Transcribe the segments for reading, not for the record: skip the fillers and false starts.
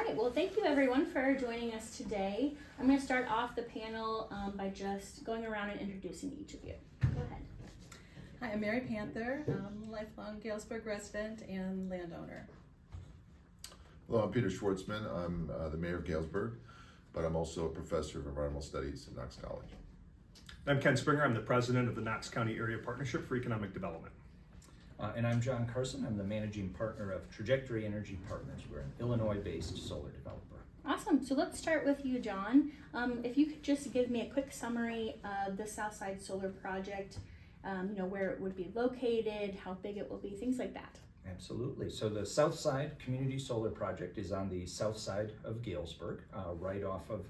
right, well, thank you everyone for joining us today. I'm going to start off the panel by just going around and introducing each of you. Go ahead. Hi, I'm Mary Panther. I'm a lifelong Galesburg resident and landowner. Hello, I'm Peter Schwartzman. I'm the mayor of Galesburg, but I'm also a professor of environmental studies at Knox College. I'm Ken Springer. I'm the president of the Knox County Area Partnership for Economic Development. And I'm Jon Carson. I'm the managing partner of Trajectory Energy Partners. We're an Illinois-based solar developer. Awesome. So let's start with you, Jon. If you could just give me a quick summary of the Southside solar project, where it would be located, how big it will be, things like that. Absolutely. So the Southside Community Solar Project is on the south side of Galesburg, right off of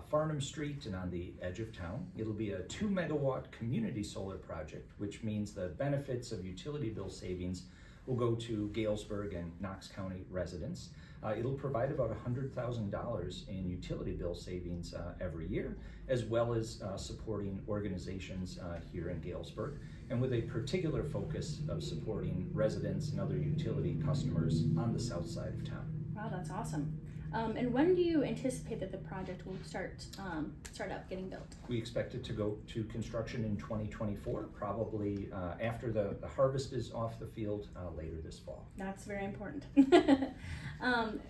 Farnham Street and on the edge of town. It'll be a 2 megawatt community solar project, which means the benefits of utility bill savings will go to Galesburg and Knox County residents. It'll provide about $100,000 in utility bill savings every year, as well as supporting organizations here in Galesburg, and with a particular focus of supporting residents and other utility customers on the south side of town. Wow, that's awesome. And when do you anticipate that the project will start up getting built? We expect it to go to construction in 2024, probably after the harvest is off the field later this fall. That's very important.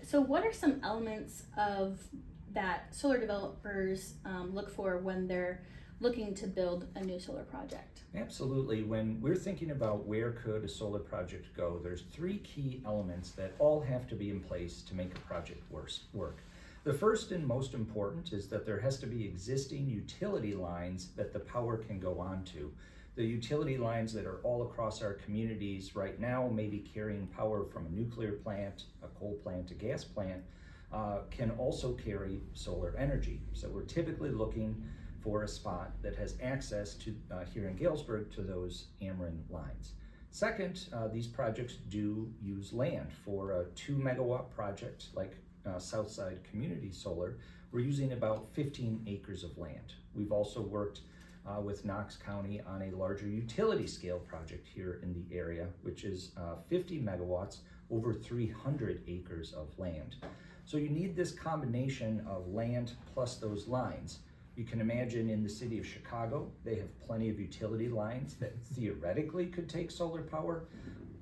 So what are some elements of that solar developers look for when they're looking to build a new solar project? Absolutely. When we're thinking about where could a solar project go, there's 3 key elements that all have to be in place to make a project work. The first and most important is that there has to be existing utility lines that the power can go onto. The utility lines that are all across our communities right now may be carrying power from a nuclear plant, a coal plant, a gas plant, can also carry solar energy. So we're typically looking for a spot that has access to, here in Galesburg, to those Ameren lines. Second, these projects do use land. For a 2 megawatt project like Southside Community Solar, we're using about 15 acres of land. We've also worked with Knox County on a larger utility scale project here in the area, which is 50 megawatts over 300 acres of land. So you need this combination of land plus those lines. You can imagine in the city of Chicago, they have plenty of utility lines that theoretically could take solar power.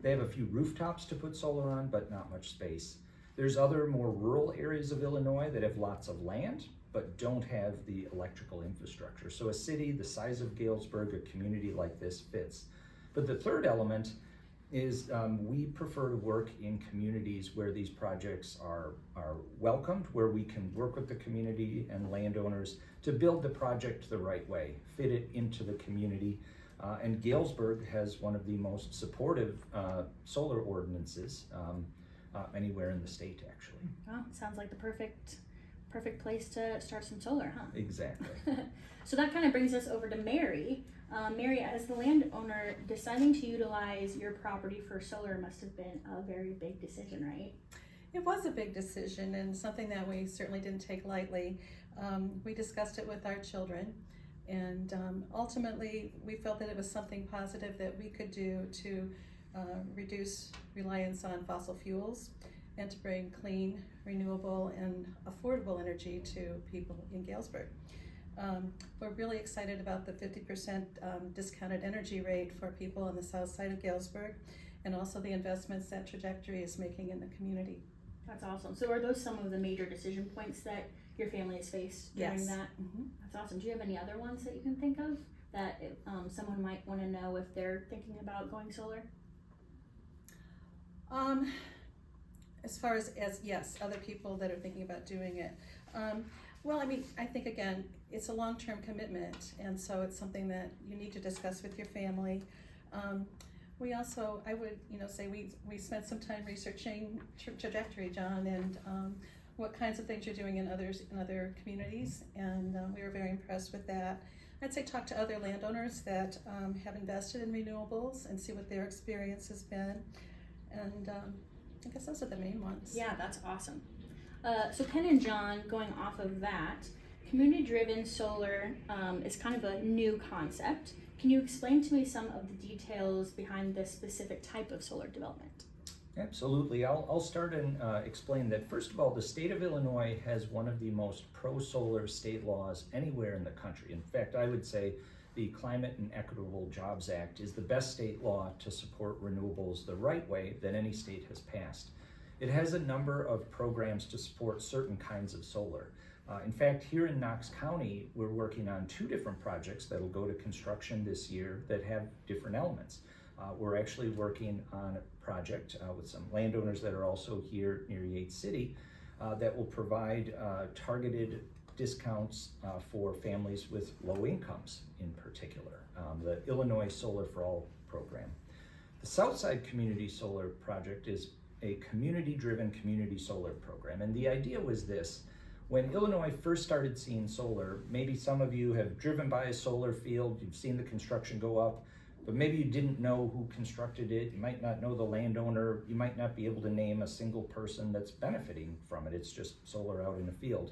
They have a few rooftops to put solar on, but not much space. There's other more rural areas of Illinois that have lots of land, but don't have the electrical infrastructure. So a city the size of Galesburg, a community like this fits. But the third element is we prefer to work in communities where these projects are welcomed, where we can work with the community and landowners to build the project the right way, fit it into the community. And Galesburg has one of the most supportive solar ordinances anywhere in the state, actually. Wow, sounds like the perfect place to start some solar, huh? Exactly. So that kind of brings us over to Mary. Mary, as the landowner, deciding to utilize your property for solar must have been a very big decision, right? It was a big decision and something that we certainly didn't take lightly. We discussed it with our children, and ultimately we felt that it was something positive that we could do to reduce reliance on fossil fuels and to bring clean, renewable, and affordable energy to people in Galesburg. We're really excited about the 50% discounted energy rate for people on the south side of Galesburg, and also the investments that Trajectory is making in the community. That's awesome. So are those some of the major decision points that your family has faced during Yes. that? Mm-hmm. That's awesome. Do you have any other ones that you can think of that someone might want to know if they're thinking about going solar? As far as yes, other people that are thinking about doing it. Well, I mean, I think again, it's a long-term commitment, and so it's something that you need to discuss with your family. We also, I would, say we spent some time researching Trajectory, Jon, and what kinds of things you're doing in other communities, and we were very impressed with that. I'd say talk to other landowners that have invested in renewables and see what their experience has been, and I guess those are the main ones. Yeah, that's awesome. So Ken and Jon, going off of that, community-driven solar is kind of a new concept. Can you explain to me some of the details behind this specific type of solar development? Absolutely. I'll start and explain that. First of all, the state of Illinois has one of the most pro-solar state laws anywhere in the country. In fact, I would say the Climate and Equitable Jobs Act is the best state law to support renewables the right way that any state has passed. It has a number of programs to support certain kinds of solar. In fact, here in Knox County, we're working on 2 different projects that'll go to construction this year that have different elements. We're actually working on a project with some landowners that are also here near Yates City that will provide targeted discounts for families with low incomes in particular, the Illinois Solar for All program. The Southside Community Solar Project is a community-driven community solar program, and the idea was this. When Illinois first started seeing solar, maybe some of you have driven by a solar field, you've seen the construction go up, but maybe you didn't know who constructed it, you might not know the landowner, you might not be able to name a single person that's benefiting from it. It's just solar out in a field.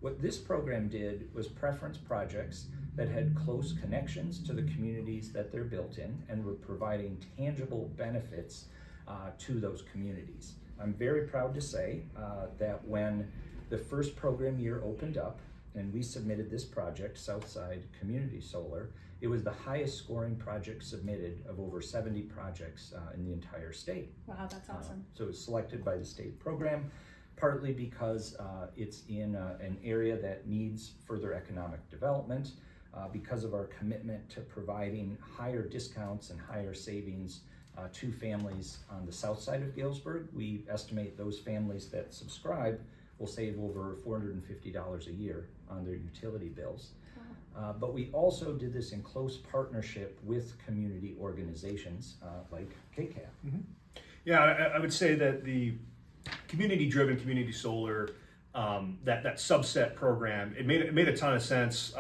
What this program did was preference projects that had close connections to the communities that they're built in and were providing tangible benefits to those communities. I'm very proud to say that when the first program year opened up and we submitted this project, Southside Community Solar, it was the highest scoring project submitted of over 70 projects in the entire state. Wow, that's awesome. So it was selected by the state program, partly because it's in an area that needs further economic development, because of our commitment to providing higher discounts and higher savings to families on the south side of Galesburg. We estimate those families that subscribe will save over $450 a year on their utility bills. But we also did this in close partnership with community organizations like KCAP. Mm-hmm. Yeah, I would say that the community-driven community solar, that subset program, it made a ton of sense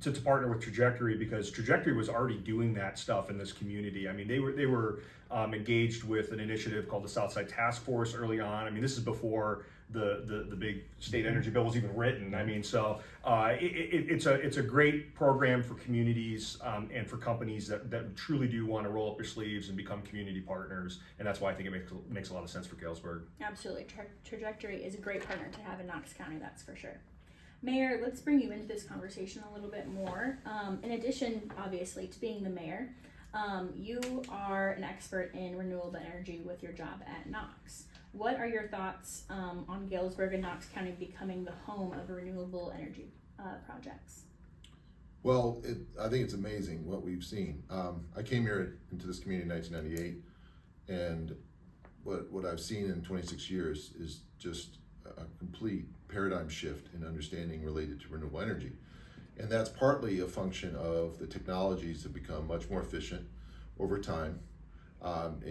to partner with Trajectory, because Trajectory was already doing that stuff in this community. I mean, they were engaged with an initiative called the Southside Task Force early on. I mean, this is before the big state energy bill was even written. I mean, so it's a great program for communities and for companies that truly do want to roll up their sleeves and become community partners, and that's why I think it makes a lot of sense for Galesburg. Absolutely. Trajectory is a great partner to have in Knox County, that's for sure. Mayor, let's bring you into this conversation a little bit more. In addition, obviously, to being the mayor, you are an expert in renewable energy with your job at Knox. What are your thoughts on Galesburg and Knox County becoming the home of renewable energy projects? Well, I think it's amazing what we've seen. I came here into this community in 1998, and what I've seen in 26 years is just a complete paradigm shift in understanding related to renewable energy. And that's partly a function of the technologies have become much more efficient over time, and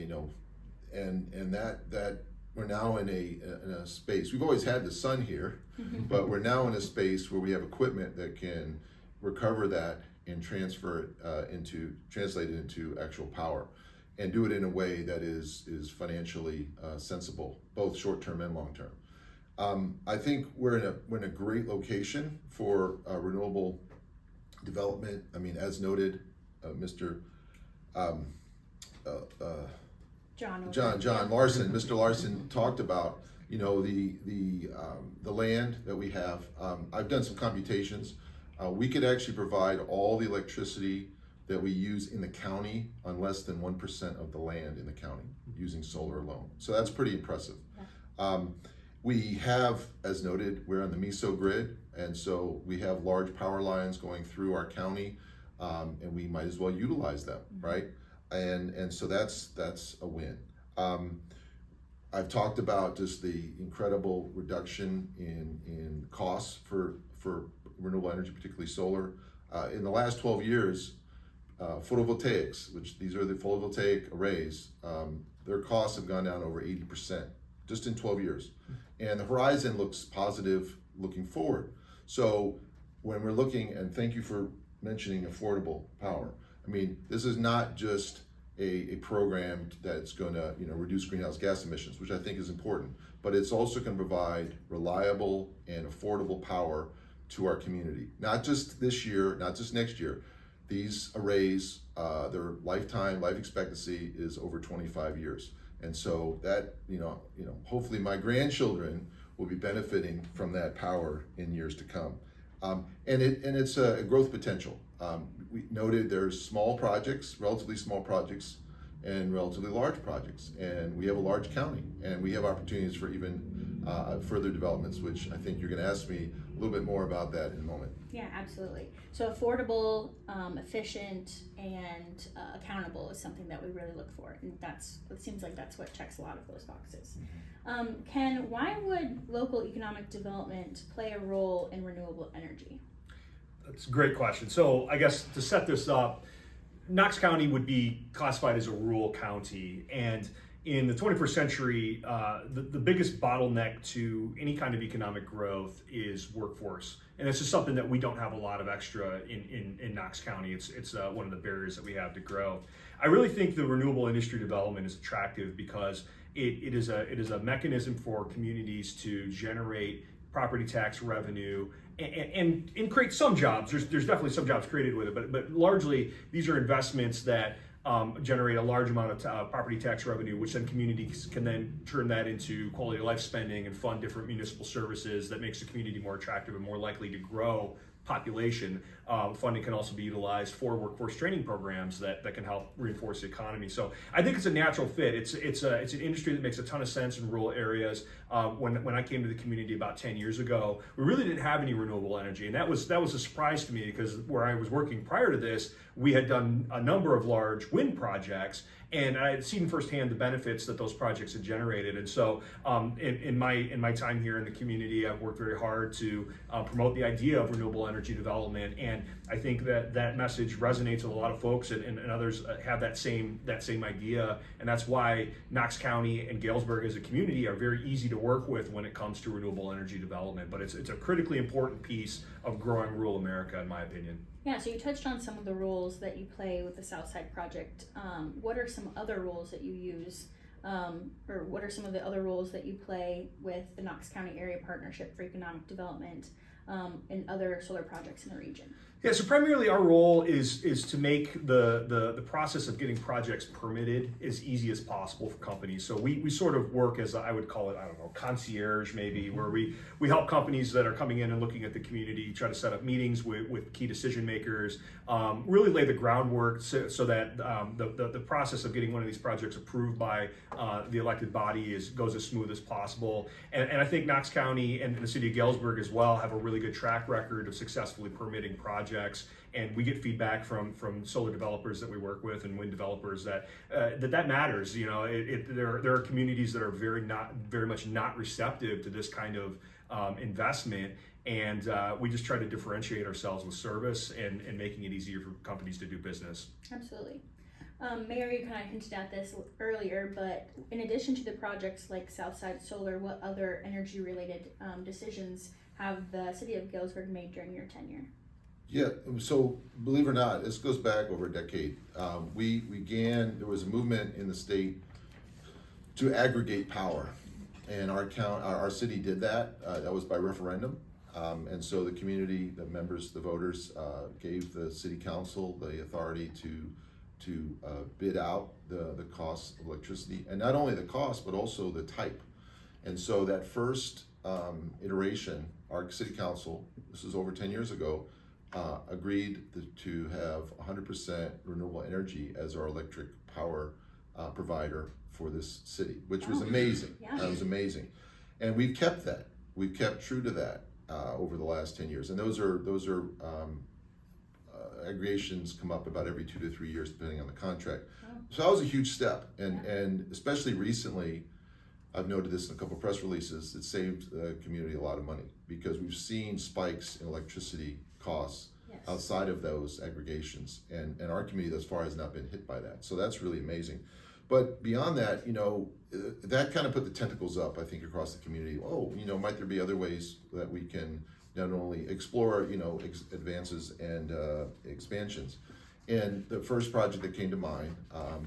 that we're now in a space. We've always had the sun here, but we're now in a space where we have equipment that can recover that and transfer it translate it into actual power, and do it in a way that is financially sensible, both short term and long term. I think we're in a great location for renewable development. I mean, as noted, Mr. Jon Larson, Mr. Larson talked about, the land that we have. I've done some computations. We could actually provide all the electricity that we use in the county on less than 1% of the land in the county using solar alone. So that's pretty impressive. Yeah. We have, as noted, we're on the MISO grid, and so we have large power lines going through our county, and we might as well utilize them, right? And so that's a win. I've talked about just the incredible reduction in costs for renewable energy, particularly solar. In the last 12 years, photovoltaics, which these are the photovoltaic arrays, their costs have gone down over 80% just in 12 years. And the horizon looks positive looking forward. So when we're looking, and thank you for mentioning affordable power. I mean, this is not just a program that's going to reduce greenhouse gas emissions, which I think is important, but it's also going to provide reliable and affordable power to our community. Not just this year, not just next year. These arrays, their life expectancy is over 25 years. And so that, hopefully my grandchildren will be benefiting from that power in years to come. And it's a growth potential. We noted there's small projects, relatively small projects, and relatively large projects. And we have a large county, and we have opportunities for even further developments, which I think you're going to ask me a little bit more about that in a moment. Yeah, absolutely. So affordable, efficient, and accountable is something that we really look for, and it seems like that's what checks a lot of those boxes. Ken, why would local economic development play a role in renewable energy? That's a great question. So I guess to set this up, Knox County would be classified as a rural county, and in the 21st century, the biggest bottleneck to any kind of economic growth is workforce. And this is something that we don't have a lot of extra in Knox County. It's one of the barriers that we have to grow. I really think the renewable industry development is attractive because it is a mechanism for communities to generate property tax revenue and create some jobs. There's definitely some jobs created with it, but largely these are investments that generate a large amount of property tax revenue, which then communities can then turn that into quality of life spending and fund different municipal services that makes the community more attractive and more likely to grow population. Funding can also be utilized for workforce training programs that can help reinforce the economy. So I think it's a natural fit. It's an industry that makes a ton of sense in rural areas. When I came to the community about 10 years ago, we really didn't have any renewable energy, and that was a surprise to me because where I was working prior to this, we had done a number of large wind projects, and I had seen firsthand the benefits that those projects had generated. And so in my time here in the community, I've worked very hard to promote the idea of renewable energy development, and I think that message resonates with a lot of folks, and others have that same idea, and that's why Knox County and Galesburg as a community are very easy to work with when it comes to renewable energy development. But it's a critically important piece of growing rural America, in my opinion. Yeah, so you touched on some of the roles that you play with the Southside project. What are some other roles that you use, or what are some of the other roles that you play with the Knox County Area Partnership for Economic Development and other solar projects in the region? Yeah, so primarily our role is to make the process of getting projects permitted as easy as possible for companies. So we sort of work as, I would call it, I don't know, concierge maybe, where we help companies that are coming in and looking at the community, try to set up meetings with key decision makers, really lay the groundwork so that the process of getting one of these projects approved by the elected body goes as smooth as possible. And I think Knox County and the city of Galesburg as well have a really good track record of successfully permitting projects. And we get feedback from solar developers that we work with and wind developers that matters. There are communities that are very much not receptive to this kind of investment, and we just try to differentiate ourselves with service and making it easier for companies to do business. Absolutely. Mayor, you kind of hinted at this earlier, but in addition to the projects like Southside Solar, what other energy-related decisions have the city of Galesburg made during your tenure? Yeah, so believe it or not, this goes back over a decade. There was a movement in the state to aggregate power, and our city did that. That was by referendum. And so the community, the members, the voters gave the city council the authority to bid out the cost of electricity, and not only the cost, but also the type. And so that first iteration, our city council, this is over 10 years ago, agreed to have 100% renewable energy as our electric power provider for this city, which was amazing. Yeah. That was amazing. And we've kept that. We've kept true to that over the last 10 years. And those are aggregations come up about every 2 to 3 years, depending on the contract. Oh. So that was a huge step. And especially recently, I've noted this in a couple of press releases, it saved the community a lot of money because we've seen spikes in electricity costs outside of those aggregations, and our community thus far has not been hit by that. So that's really amazing. But beyond that, that kind of put the tentacles up, I think, across the community. Might there be other ways that we can not only explore, advances and expansions? And the first project that came to mind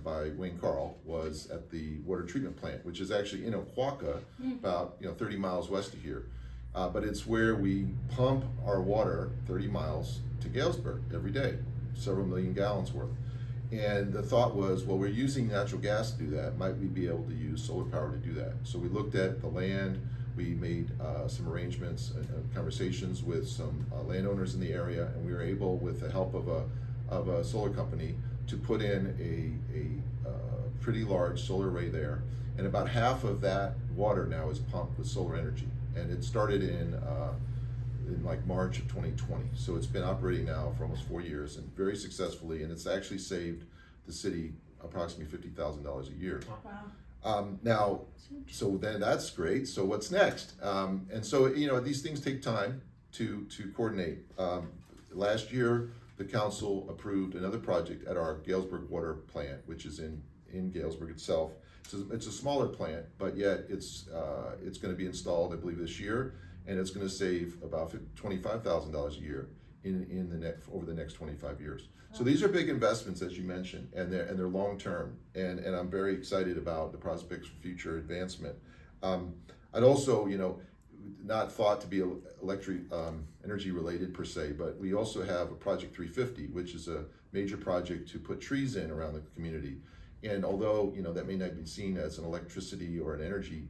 by Wayne Carl was at the water treatment plant, which is actually in Oquawka, about 30 miles west of here. But it's where we pump our water 30 miles to Galesburg every day, several million gallons worth. And the thought was, well, we're using natural gas to do that. Might we be able to use solar power to do that? So we looked at the land. We made some arrangements and conversations with some landowners in the area, and we were able, with the help of a solar company, to put in a pretty large solar array there. And about half of that water now is pumped with solar energy. And it started in like March of 2020. So it's been operating now for almost 4 years and very successfully, and it's actually saved the city approximately $50,000 a year. Wow. Now, so then that's great. So what's next? And so, you know, these things take time to coordinate. Last year, the council approved another project at our Galesburg water plant, which is in Galesburg itself. It's a smaller plant, but yet it's going to be installed, I believe, this year, and it's going to save about $25,000 a year over the next 25 years. So these are big investments, as you mentioned, and they're long term, and I'm very excited about the prospects for future advancement. I'd also, you know, not thought to be electric energy related per se, but we also have a Project 350, which is a major project to put trees in around the community. And although, you know, that may not be seen as an electricity or an energy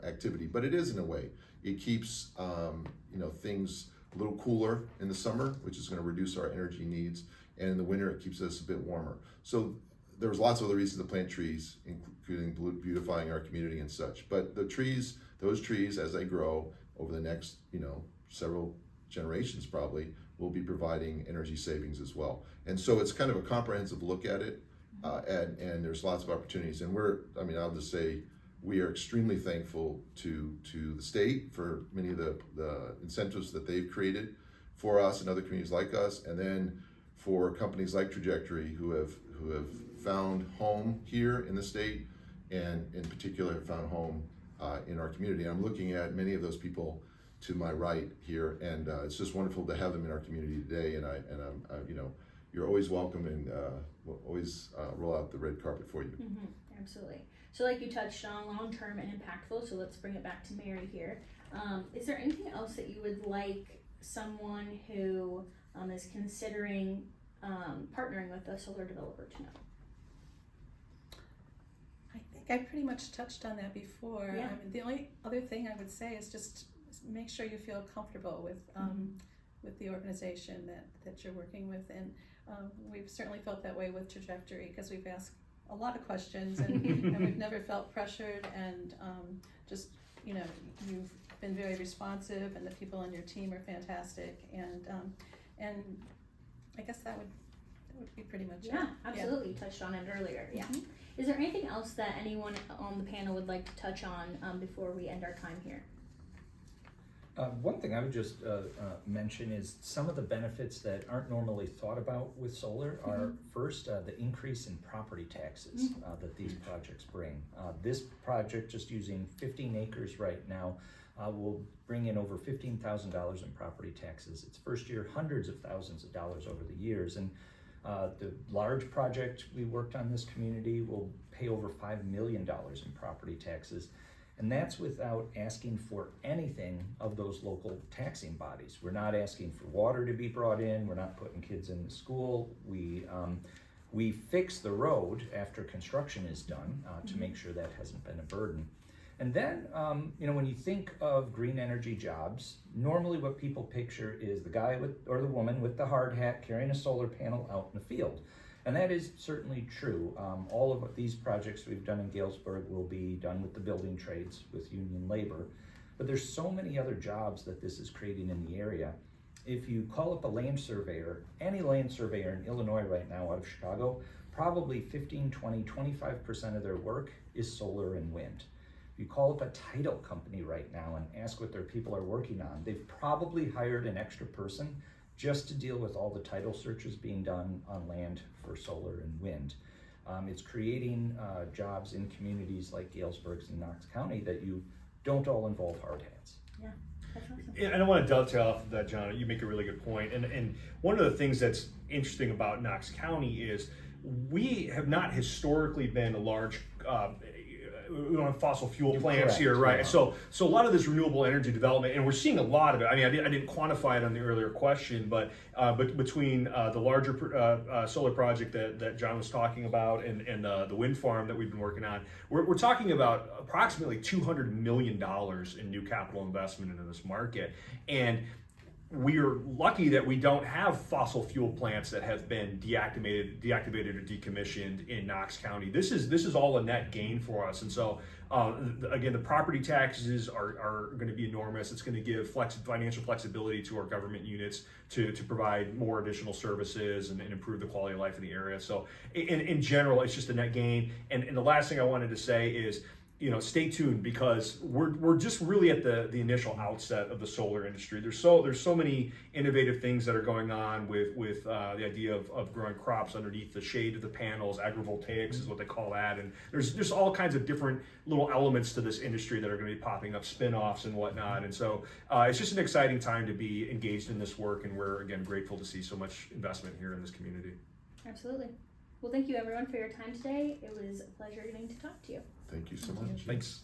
activity, but it is in a way. It keeps, you know, things a little cooler in the summer, which is going to reduce our energy needs. And in the winter, it keeps us a bit warmer. So there's lots of other reasons to plant trees, including beautifying our community and such. But the trees, those trees, as they grow over the next, you know, several generations probably, will be providing energy savings as well. And so it's kind of a comprehensive look at it. And there's lots of opportunities, and I'll just say we are extremely thankful to the state for many of the incentives that they've created for us and other communities like us, and then for companies like Trajectory who have found home here in the state, and in particular have found home in our community. I'm looking at many of those people to my right here, and it's just wonderful to have them in our community today. And I'm you know, you're always welcome, and we'll always roll out the red carpet for you. Mm-hmm, absolutely. So like you touched on, long-term and impactful, so let's bring it back to Mary here. Is there anything else that you would like someone who is considering partnering with a solar developer to know? I think I pretty much touched on that before. Yeah. I mean, the only other thing I would say is just make sure you feel comfortable with the organization that you're working with, and we've certainly felt that way with Trajectory, because we've asked a lot of questions and, and we've never felt pressured, and just, you know, you've been very responsive, and the people on your team are fantastic, and I guess that would be pretty much it. Yeah, absolutely. You touched on it earlier. Yeah. Mhm. Is there anything else that anyone on the panel would like to touch on before we end our time here? One thing I would just mention is some of the benefits that aren't normally thought about with solar are first, the increase in property taxes that these projects bring. This project, just using 15 acres right now, will bring in over $15,000 in property taxes. Its first year, hundreds of thousands of dollars over the years. And the large project we worked on this community will pay over $5 million in property taxes. And that's without asking for anything of those local taxing bodies. We're not asking for water to be brought in. We're not putting kids into school. We fix the road after construction is done to make sure that hasn't been a burden. And then, you know, when you think of green energy jobs, normally what people picture is the guy or the woman with the hard hat carrying a solar panel out in the field. And that is certainly true. All of these projects we've done in Galesburg will be done with the building trades, with union labor. But there's so many other jobs that this is creating in the area. If you call up a land surveyor, any land surveyor in Illinois right now out of Chicago, probably 15, 20, 25% of their work is solar and wind. If you call up a title company right now and ask what their people are working on, they've probably hired an extra person just to deal with all the title searches being done on land for solar and wind. It's creating jobs in communities like Galesburg and Knox County that you don't all involve hard hats. Yeah, that's awesome. And I want to dovetail off of that, John. You make a really good point. And one of the things that's interesting about Knox County is we have not historically been a large, we don't have fossil fuel plants correct, here, right? yeah. So a lot of this renewable energy development, and we're seeing a lot of it. I mean, I didn't quantify it on the earlier question, but between the larger solar project that John was talking about and the wind farm that we've been working on, we're talking about approximately $200 million in new capital investment into this market. And we're lucky that we don't have fossil fuel plants that have been deactivated or decommissioned in Knox County. This is all a net gain for us. And so again, the property taxes are going to be enormous. It's going to give financial flexibility to our government units to provide more additional services and improve the quality of life in the area. So in general, it's just a net gain. And the last thing I wanted to say is, stay tuned, because we're just really at the initial outset of the solar industry. There's so many innovative things that are going on with the idea of growing crops underneath the shade of the panels. Agrivoltaics is what they call that, and there's all kinds of different little elements to this industry that are going to be popping up, spin-offs and whatnot. And so it's just an exciting time to be engaged in this work, and we're again grateful to see so much investment here in this community. Absolutely. Well, thank you everyone for your time today. It was a pleasure getting to talk to you. Thank you so much. Thanks.